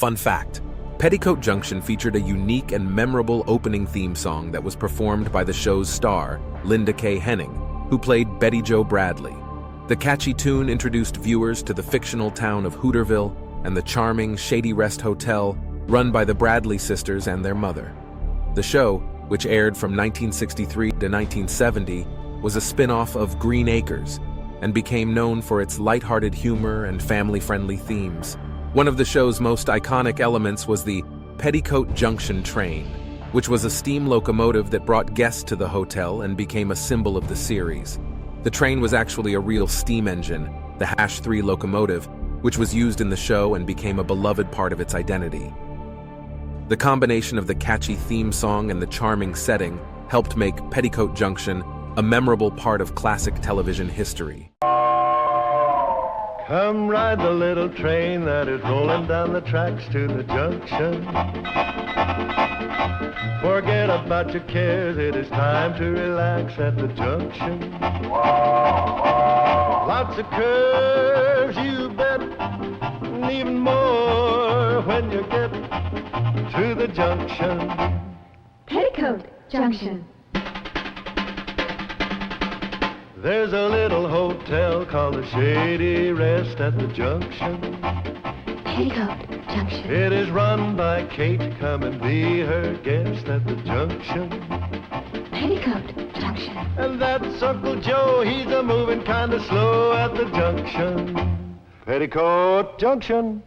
Fun fact: Petticoat Junction featured a unique and memorable opening theme song that was performed by the show's star, Linda K. Henning, who played Betty Jo Bradley. The catchy tune introduced viewers to the fictional town of Hooterville and the charming Shady Rest Hotel run by the Bradley sisters and their mother. The show, which aired from 1963 to 1970, was a spin-off of Green Acres and became known for its lighthearted humor and family-friendly themes. One of the show's most iconic elements was the Petticoat Junction train, which was a steam locomotive that brought guests to the hotel and became a symbol of the series. The train was actually a real steam engine, the #3 locomotive, which was used in the show and became a beloved part of its identity. The combination of the catchy theme song and the charming setting helped make Petticoat Junction a memorable part of classic television history. Come ride the little train that is rolling down the tracks to the junction. Forget about your cares, it is time to relax at the junction. Lots of curves, you bet, and even more when you get to the junction. Petticoat Junction. There's a little hotel called the Shady Rest at the junction. Petticoat Junction. It is run by Kate. Come and be her guest at the junction. Petticoat Junction. And that's Uncle Joe. He's a moving kind of slow at the junction. Petticoat Junction.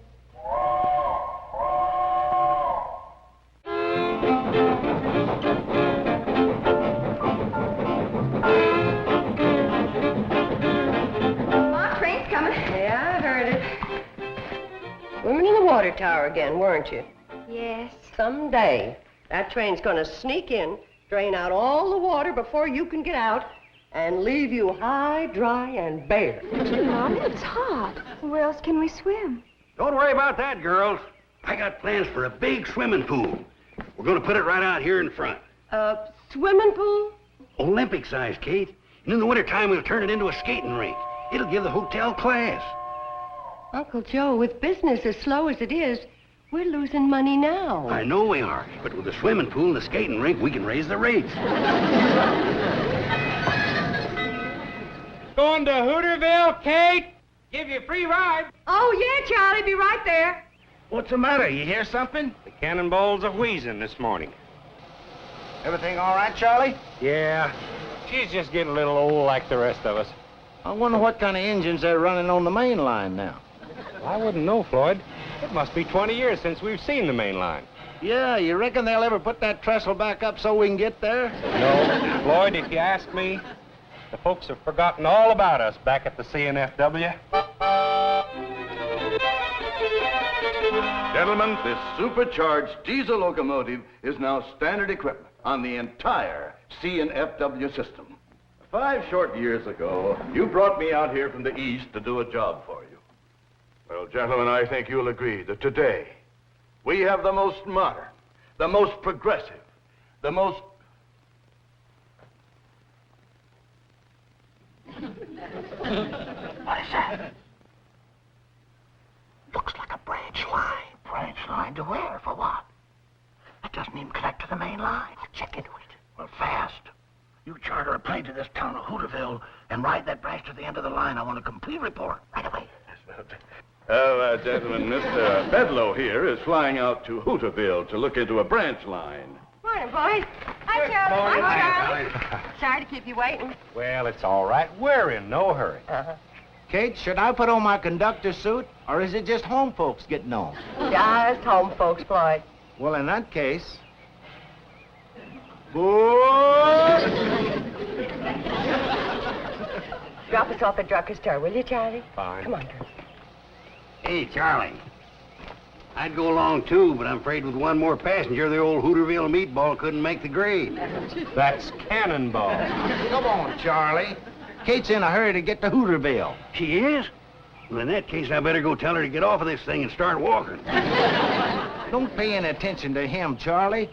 Swimming in the water tower again, weren't you? Yes. Someday, that train's gonna sneak in, drain out all the water before you can get out, and leave you high, dry, and bare. Mom, it's hot. Where else can we swim? Don't worry about that, girls. I got plans for a big swimming pool. We're gonna put it right out here in front. A swimming pool? Olympic size, Kate. And in the wintertime, we'll turn it into a skating rink. It'll give the hotel class. Uncle Joe, with business as slow as it is, we're losing money now. I know we are, but with the swimming pool and the skating rink, we can raise the rates. Going to Hooterville, Kate? Give you a free ride. Oh, yeah, Charlie, be right there. What's the matter? You hear something? The cannonballs are wheezing this morning. Everything all right, Charlie? Yeah. She's just getting a little old like the rest of us. I wonder what kind of engines they're running on the main line now. I wouldn't know, Floyd. It must be 20 years since we've seen the main line. Yeah, you reckon they'll ever put that trestle back up so we can get there? No. Floyd, if you ask me, the folks have forgotten all about us back at the CNFW. Gentlemen, this supercharged diesel locomotive is now standard equipment on the entire CNFW system. 5 short years ago, you brought me out here from the east to do a job for you. Well, gentlemen, I think you'll agree that today we have the most modern, the most progressive, the most... What is that? Looks like a branch line. Branch line to where? For what? It doesn't even connect to the main line. I'll check into it. Well, fast. You charter a plane to this town of Hooterville and ride that branch to the end of the line. I want a complete report right away. Well, gentlemen, Mr. Bedlow here is flying out to Hooterville to look into a branch line. Morning, boys. Hi, Charlie. Hi, Charlie. Sorry to keep you waiting. Well, it's all right. We're in no hurry. Kate, should I put on my conductor suit, or is it just home folks getting on? Just home folks, Floyd. Well, in that case... Drop us off at Drucker's Store, will you, Charlie? Fine. Come on, girls. Hey, Charlie. I'd go along, too, but I'm afraid with one more passenger, the old Hooterville meatball couldn't make the grade. That's cannonball. Come on, Charlie. Kate's in a hurry to get to Hooterville. She is? Well, in that case, I better go tell her to get off of this thing and start walking. Don't pay any attention to him, Charlie.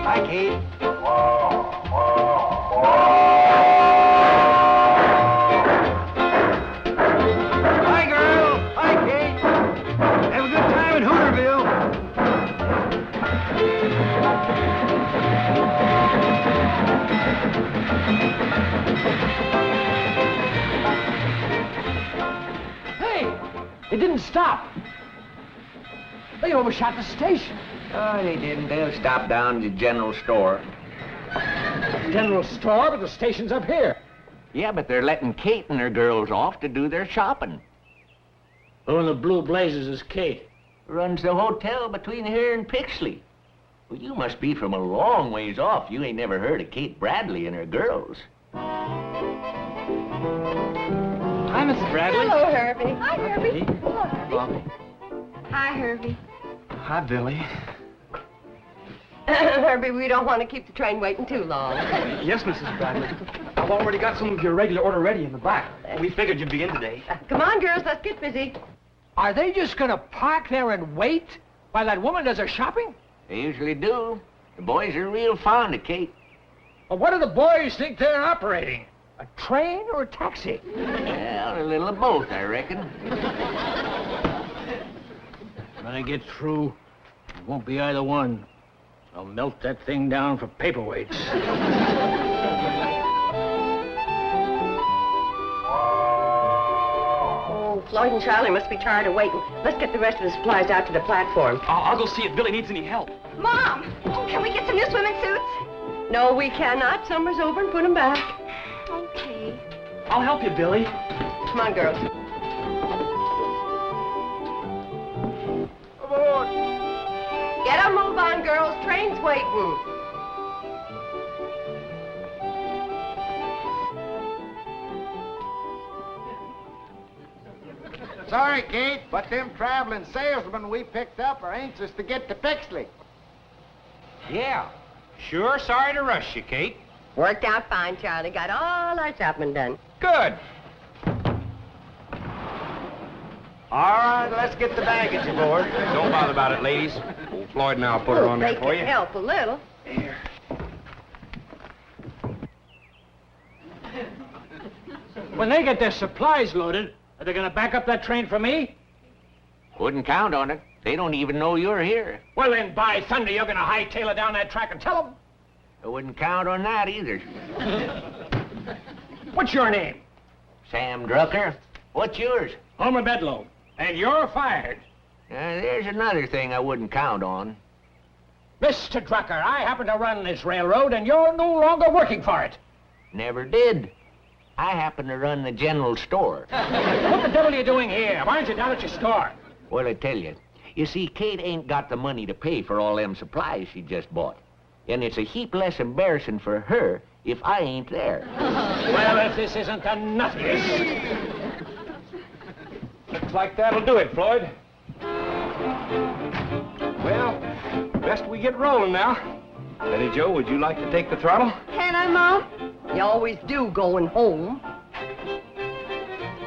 Hi, Kate. stop. They overshot the station. Oh, they didn't. They'll stop down at the general store. General store, but the station's up here. Yeah, but they're letting Kate and her girls off to do their shopping. Who in the blue blazes is Kate? Runs the hotel between here and Pixley. Well, you must be from a long ways off. You ain't never heard of Kate Bradley and her girls. Hi, Mrs. Bradley. Hello, Herbie. Hi, Herbie. Hey. Hello, Herbie. Hi, Herbie. Hi, Billy. Herbie, we don't want to keep the train waiting too long. Yes, Mrs. Bradley. I've already got some of your regular order ready in the back. We figured you'd be in today. Come on, girls, let's get busy. Are they just gonna park there and wait while that woman does her shopping? They usually do. The boys are real fond of Kate. Well, what do the boys think they're operating? A train or a taxi? Well, a little of both, I reckon. When I get through, it won't be either one. I'll melt that thing down for paperweights. Oh, Floyd and Charlie must be tired of waiting. Let's get the rest of the supplies out to the platform. I'll go see if Billy needs any help. Mom, can we get some new swimming suits? No, we cannot. Summer's over and put them back. Okay. I'll help you, Billy. Come on, girls. Aboard! Get a move on, girls. Train's waiting. Sorry, Kate, but them traveling salesmen we picked up are anxious to get to Pixley. Yeah. Sure sorry to rush you, Kate. Worked out fine, Charlie. Got all our shopping done. Good. All right, let's get the baggage aboard. Don't bother about it, ladies. Old Floyd and I'll put her on there They for you. can help a little. When they get their supplies loaded, are they gonna back up that train for me? Wouldn't count on it. They don't even know you're here. Well, then, by thunder, you're gonna hightail it down that track and tell them. I wouldn't count on that either. What's your name? Sam Drucker. What's yours? Homer Bedlow. And you're fired. There's another thing I wouldn't count on. Mr. Drucker, I happen to run this railroad, and you're no longer working for it. Never did. I happen to run the general store. What the devil are you doing here? Why aren't you down at your store? Well, I tell you. You see, Kate ain't got the money to pay for all them supplies she just bought. And it's a heap less embarrassing for her if I ain't there. Well, if this isn't the nuttiest. Looks like that'll do it, Floyd. Well, best we get rolling now. Betty Jo, would you like to take the throttle? Can I, Mom? You always do going home.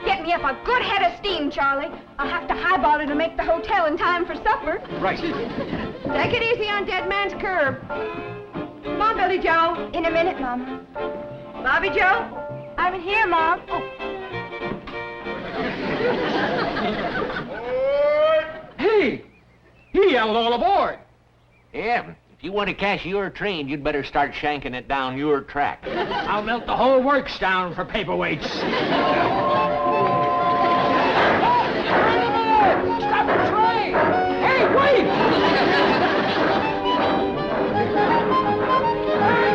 Get me up a good head of steam, Charlie. I'll have to highball it to make the hotel in time for supper. Right. Take it easy on Dead Man's Curb. Come on, Billy Joe. In a minute, Mama. Bobby Joe. I'm here, Mom. Oh. Hey! He yelled all aboard. Yeah, if you want to cash your train, you'd better start shanking it down your track. I'll melt the whole works down for paperweights. Stop the train! Hey, wait! Hey, come here! Hold the train!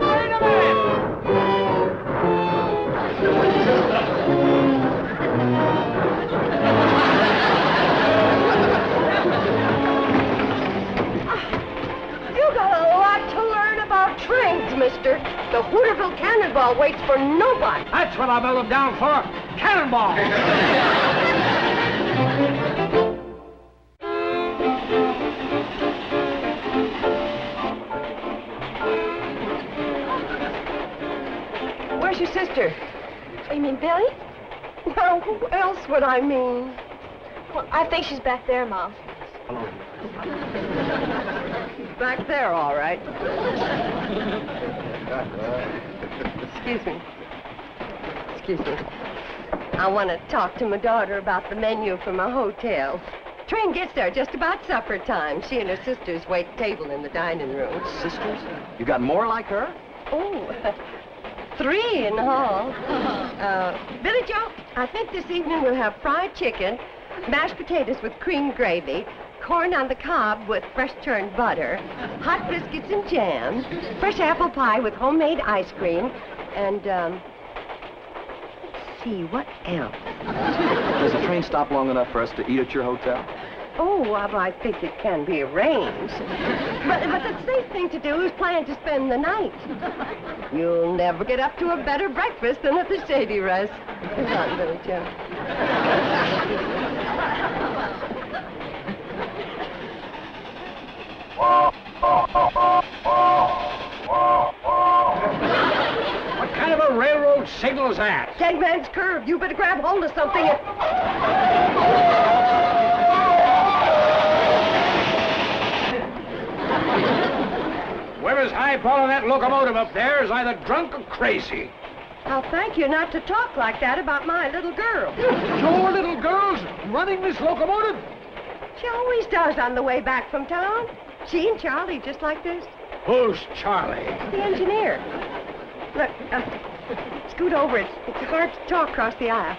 Wait a minute! You got a lot to learn about trains, mister. The Hooterville Cannonball waits for nobody. That's what I built them down for. Cannonball! Where's your sister? Oh, you mean Billy? Well, who else would I mean? Well, I think she's back there, Mom. Back there, all right. Excuse me. Excuse me. I want to talk to my daughter about the menu for my hotel. Train gets there just about supper time. She and her sisters wait table in the dining room. Sisters? You got more like her? Oh, 3 in all. Billy Joe, I think this evening we'll have fried chicken, mashed potatoes with cream gravy, corn on the cob with fresh churned butter, hot biscuits and jam, fresh apple pie with homemade ice cream, and, let's see, what else? Does the train stop long enough for us to eat at your hotel? Oh, well, I think it can be arranged. But the safe thing to do is plan to spend the night. You'll never get up to a better breakfast than at the Shady Rest. Come on, Billy Joe. What kind of a railroad signal is that? Dead man's curve. You better grab hold of something and... Whoever's highballing that locomotive up there is either drunk or crazy. I'll thank you not to talk like that about my little girl. Your little girl's running this locomotive? She always does on the way back from town. She and Charlie, just like this. Who's Charlie? The engineer. Look, scoot over. It's hard to talk across the aisle.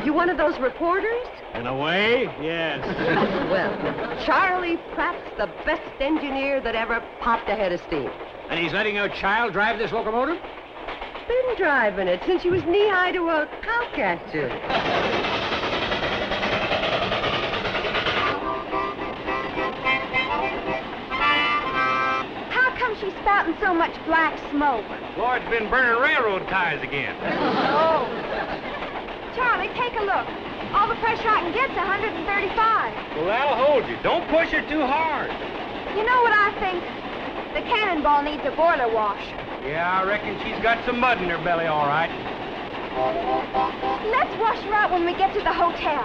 You one of those reporters? In a way, yes. Well, Charlie Pratt's the best engineer that ever popped a head of steam. And he's letting your child drive this locomotive? Been driving it since she was knee-high to a cowcatcher. How come she's spouting so much black smoke? Floyd's been burning railroad ties again. Oh. Charlie, take a look. All the pressure I can get's 135. Well, that'll hold you. Don't push her too hard. You know what I think? The cannonball needs a boiler wash. Yeah, I reckon she's got some mud in her belly, all right. Let's wash her out when we get to the hotel.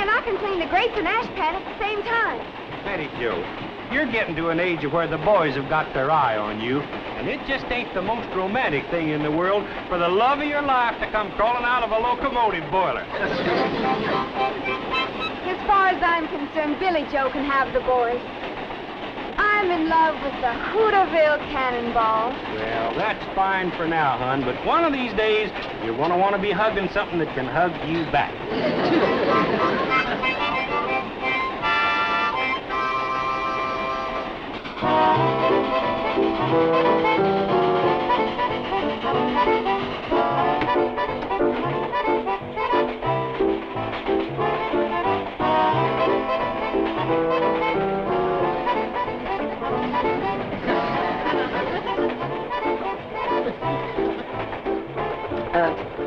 And I can clean the grates and ash pan at the same time. Betty Joe, you're getting to an age of where the boys have got their eye on you, and it just ain't the most romantic thing in the world for the love of your life to come crawling out of a locomotive boiler. As far as I'm concerned, Billy Joe can have the boys. I'm in love with the Hooterville Cannonball. Well, that's fine for now, hon, but one of these days, you're going to want to be hugging something that can hug you back.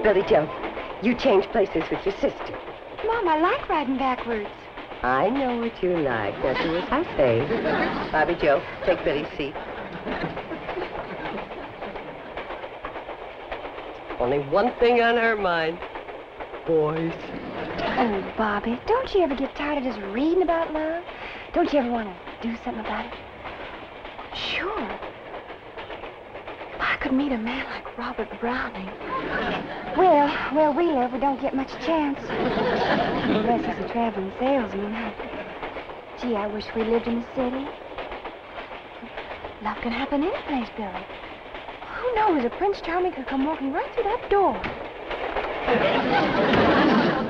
Billy Joe, you changed places with your sister. Mom, I like riding backwards. I know what you like. Now do as I say. Bobby Joe, take Billy's seat. Only one thing on her mind. Boys. Oh, Bobby, don't you ever get tired of just reading about love? Don't you ever want to do something about it? Sure. If I could meet a man like Robert Browning. Well, where we live, we don't get much chance. Unless he's a traveling salesman. Gee, I wish we lived in the city. Love can happen any place, Billy. Who knows, if Prince Charming could come walking right through that door.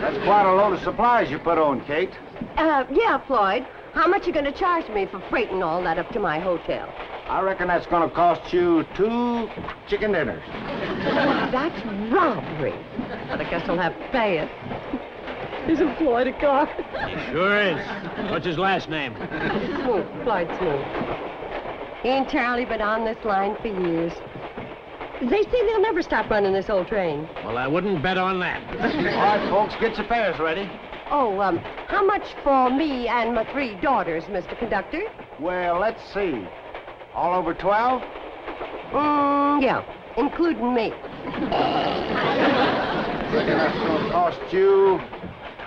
That's quite a load of supplies you put on, Kate. Yeah, Floyd. How much you going to charge me for freighting all that up to my hotel? I reckon that's going to cost you 2 chicken dinners. That's robbery. But I guess I'll have to pay it. Isn't Floyd a car? He sure is. What's his last name? Smoot, Floyd Smoot. He and Charlie been on this line for years. They say they'll never stop running this old train. Well, I wouldn't bet on that. All right, folks, get your fares ready. Oh, how much for me and my 3 daughters, Mr. Conductor? Well, let's see. All over 12? Yeah, including me. I reckon that's going to cost you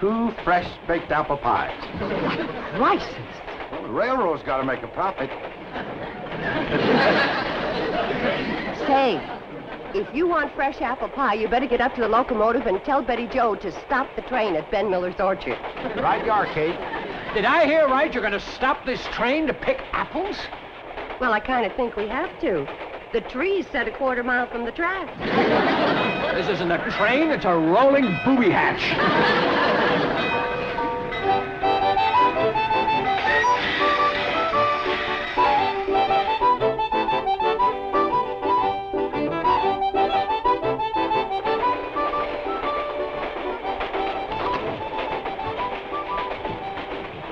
2 fresh baked apple pies. Prices. Well, the railroad's got to make a profit. Say, If you want fresh apple pie, you better get up to the locomotive and tell Betty Jo to stop the train at Ben Miller's orchard. Right you are, Kate. Did I hear right? You're going to stop this train to pick apples? Well, I kind of think we have to. The tree's set a quarter mile from the track. This isn't a train, it's a rolling booby hatch.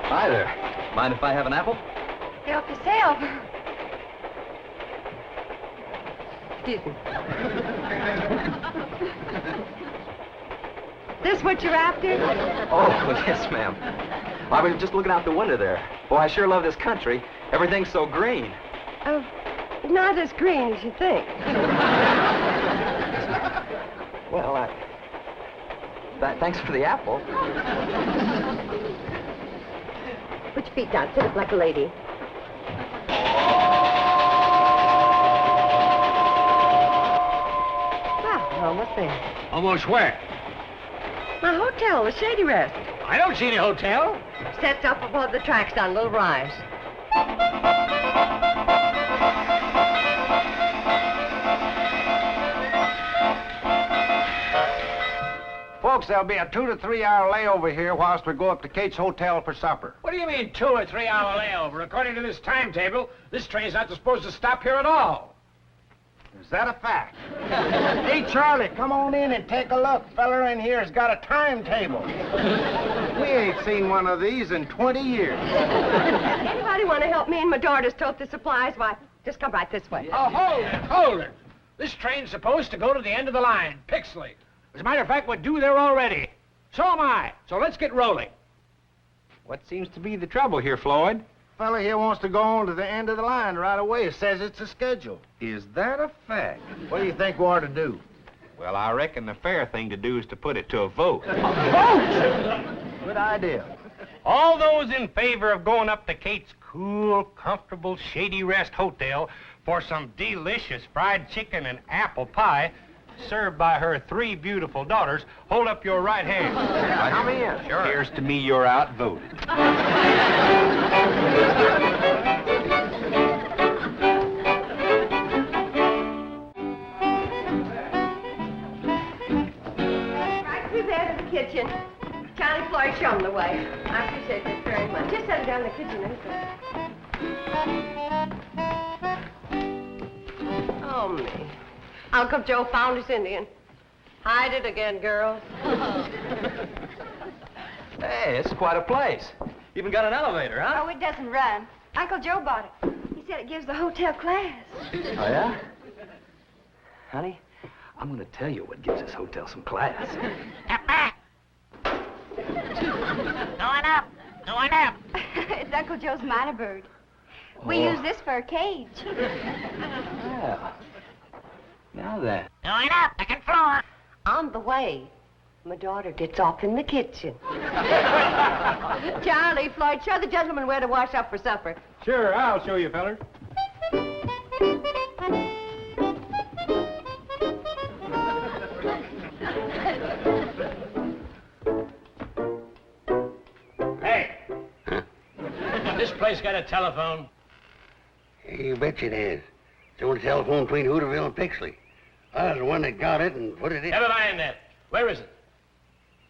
Hi there. Mind if I have an apple? Help yourself. Excuse me. This what you're after? Oh, yes, ma'am. I was just looking out the window there. Boy, I sure love this country. Everything's so green. Not as green as you think. Well, thanks for the apple. Put your feet down. Sit up like a lady. Almost there. Almost where? My hotel, the Shady Rest. I don't see any hotel. Sets up above the tracks down a little rise. Folks, there'll be a 2 to 3 hour layover here whilst we go up to Kate's Hotel for supper. What do you mean 2 or 3 hour layover? According to this timetable, this train's not supposed to stop here at all. Is that a fact? Hey, Charlie, come on in and take a look. Feller in here's got a timetable. We ain't seen one of these in 20 years. Anybody want to help me and my daughters tote the supplies? Why, just come right this way. Oh, hold it. This train's supposed to go to the end of the line, Pixley. As a matter of fact, we're due there already. So am I. So let's get rolling. What seems to be the trouble here, Floyd? Fella here wants to go on to the end of the line right away. Says it's a schedule. Is that a fact? What do you think we ought to do? Well, I reckon the fair thing to do is to put it to a vote. A vote? Good idea. All those in favor of going up to Kate's cool, comfortable, Shady Rest Hotel for some delicious fried chicken and apple pie served by her 3 beautiful daughters, hold up your right hand. Come in. Sure. Appears to me you're outvoted. Right through there to the kitchen. Charlie, Floyd, show them the way. I appreciate this very much. Just set it down in the kitchen, anything. Oh, me. Uncle Joe found his Indian. Hide it again, girls. Hey, this is quite a place. Even got an elevator, huh? Oh, it doesn't run. Uncle Joe bought it. He said it gives the hotel class. Oh, yeah? Honey, I'm going to tell you what gives this hotel some class. Going up. Going up. It's Uncle Joe's minor bird. We use this for a cage. Yeah. Now then. Going up. Second floor. On the way, my daughter gets off in the kitchen. Charlie, Floyd, show the gentleman where to wash up for supper. Sure, I'll show you, fellers. Hey. Huh? This place got a telephone? You bet it has. It's the only telephone between Hooterville and Pixley. I was the one that got it and put it in. Never mind that. Where is it?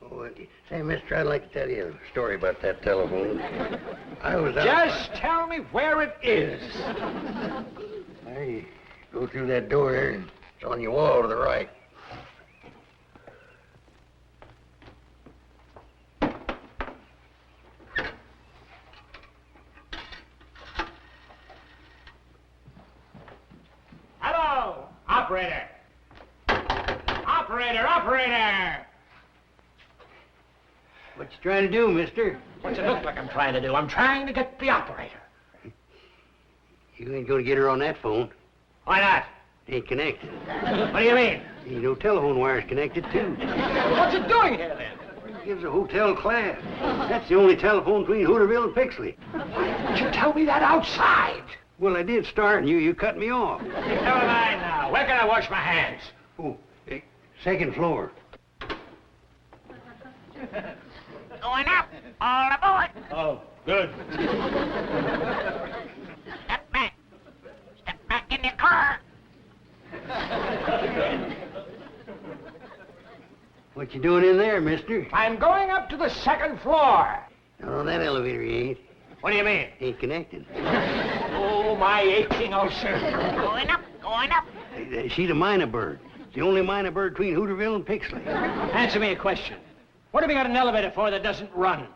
Oh, say, mister, I'd like to tell you a story about that telephone. I was out... Just tell me where it is. Hey, go through that door there. It's on your wall to the right. Hello, operator. Operator! What you trying to do, mister? What's it look like I'm trying to do? I'm trying to get the operator. You ain't gonna get her on that phone. Why not? It ain't connected. What do you mean? You know, telephone wire's connected, too. What's it doing here, then? It gives a hotel class. That's the only telephone between Hooterville and Pixley. Why didn't you tell me that outside? Well, I did start, and you cut me off. Never mind now. Where can I wash my hands? Oh, second floor. Going up. All aboard. Oh, good. Step back. Step back in your car. What you doing in there, mister? I'm going up to the second floor. No, that elevator ain't. What do you mean? Ain't connected. Oh, my aching ulcer. Going up. Going up. She's a minor bird. It's the only minor bird between Hooterville and Pixley. Answer me a question. What have you got an elevator for that doesn't run?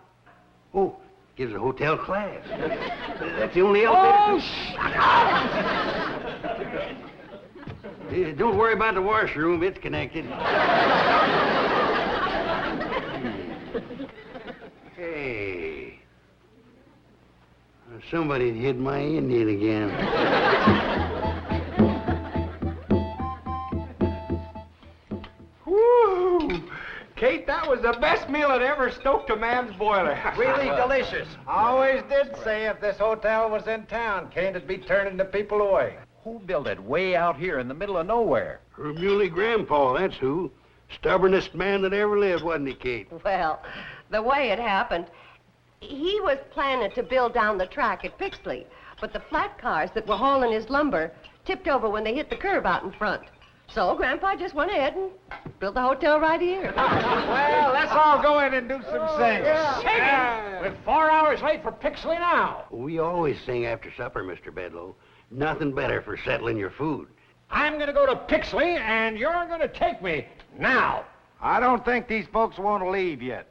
Oh, gives a hotel class. That's the only elevator. Oh, shut up! Don't worry about the washroom. It's connected. Hey. Somebody hit my Indian again. Woo! Kate, that was the best meal that ever stoked a man's boiler. Really delicious. I always did say if this hotel was in town, Kate would be turning the people away. Who built it way out here in the middle of nowhere? Her muley grandpa, that's who. Stubbornest man that ever lived, wasn't he, Kate? Well, the way it happened, he was planning to build down the track at Pixley, but the flat cars that were hauling his lumber tipped over when they hit the curb out in front. So Grandpa just went ahead and built the hotel right here. Well, let's all go in and do some singing. Yeah. We're 4 hours late for Pixley now. We always sing after supper, Mr. Bedlow. Nothing better for settling your food. I'm going to go to Pixley, and you're going to take me now. I don't think these folks want to leave yet.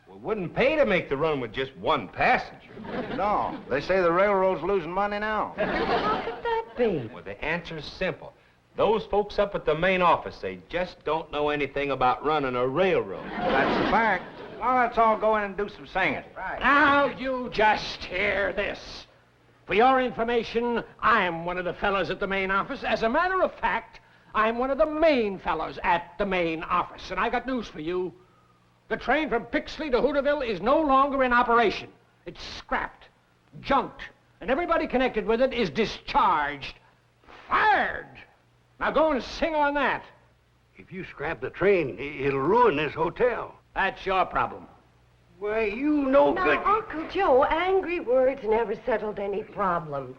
We wouldn't pay to make the run with just one passenger. No, they say the railroad's losing money now. How could that be? Well, the answer's simple. Those folks up at the main office, they just don't know anything about running a railroad. That's a fact. Well, let's all go in and do some singing. Right. Now, you just hear this. For your information, I'm one of the fellows at the main office. As a matter of fact, I'm one of the main fellows at the main office. And I got news for you. The train from Pixley to Hooterville is no longer in operation. It's scrapped, junked, and everybody connected with it is discharged, fired. Now go and sing on that. If you scrap the train, it'll ruin this hotel. That's your problem. Why, you know Now, good... Uncle Joe, angry words never settled any problem.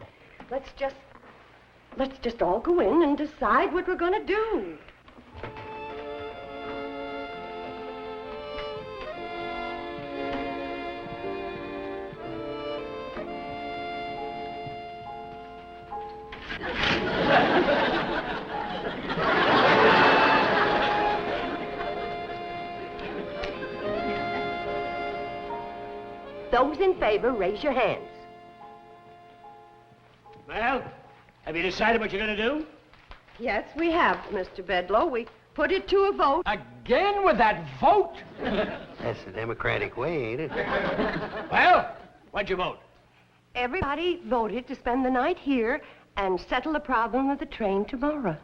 Let's just all go in and decide what we're going to do. Those in favor, raise your hands. Well, have you decided what you're going to do? Yes, we have, Mr. Bedlow. We put it to a vote. Again with that vote? That's the Democratic way, ain't it? Well, what'd you vote? Everybody voted to spend the night here and settle the problem of the train tomorrow.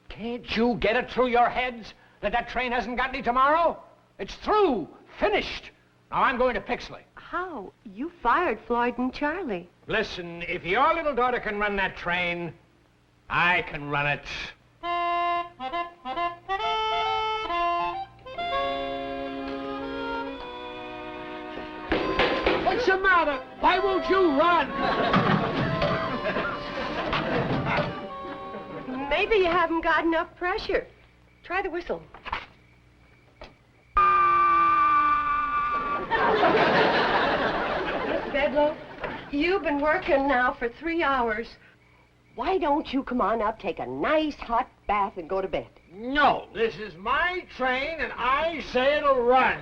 Can't you get it through your heads that that train hasn't got any tomorrow? It's through, finished. Now I'm going to Pixley. How? You fired Floyd and Charlie. Listen, if your little daughter can run that train, I can run it. What's the matter? Why won't you run? Maybe you haven't got enough pressure. Try the whistle. Miss Bedlow, you've been working now for 3 hours. Why don't you come on up, take a nice hot bath, and go to bed? No, this is my train, and I say it'll run.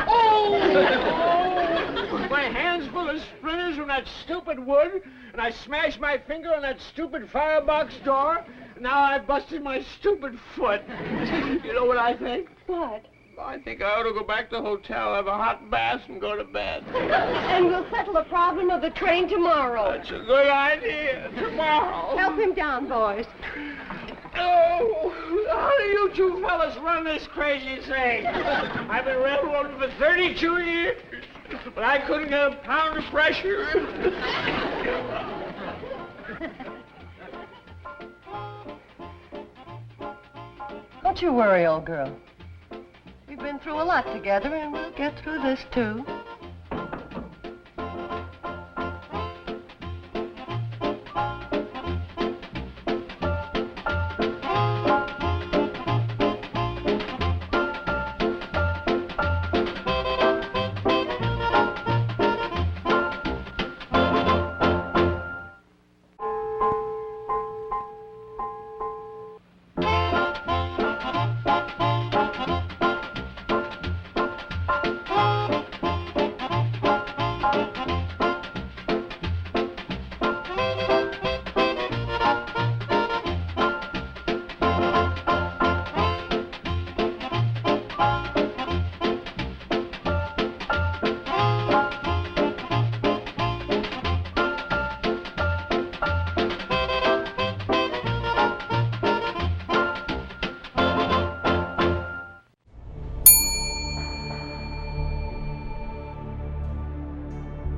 Oh! My hand's full of splinters from that stupid wood, and I smashed my finger on that stupid firebox door. Now I've busted my stupid foot. You know what I think? What? I think I ought to go back to the hotel, have a hot bath, and go to bed. And we'll settle the problem of the train tomorrow. That's a good idea. Tomorrow. Help him down, boys. Oh, how do you two fellas run this crazy thing? I've been railroading for 32 years, but I couldn't get a pound of pressure. Don't you worry, old girl. We've been through a lot together, and we'll get through this, too.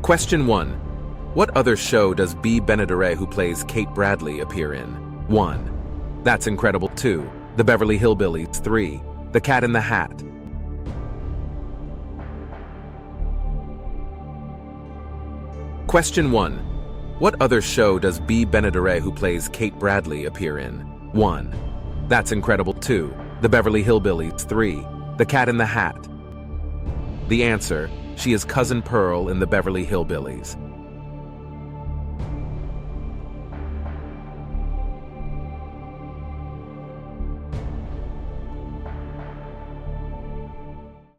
Question 1. What other show does Bea Benaderet, who plays Kate Bradley, appear in? 1. That's Incredible. 2. The Beverly Hillbillies. 3. The Cat in the Hat. Question 1. What other show does Bea Benaderet, who plays Kate Bradley, appear in? 1. That's Incredible. 2. The Beverly Hillbillies. 3. The Cat in the Hat. The answer: she is Cousin Pearl in the Beverly Hillbillies.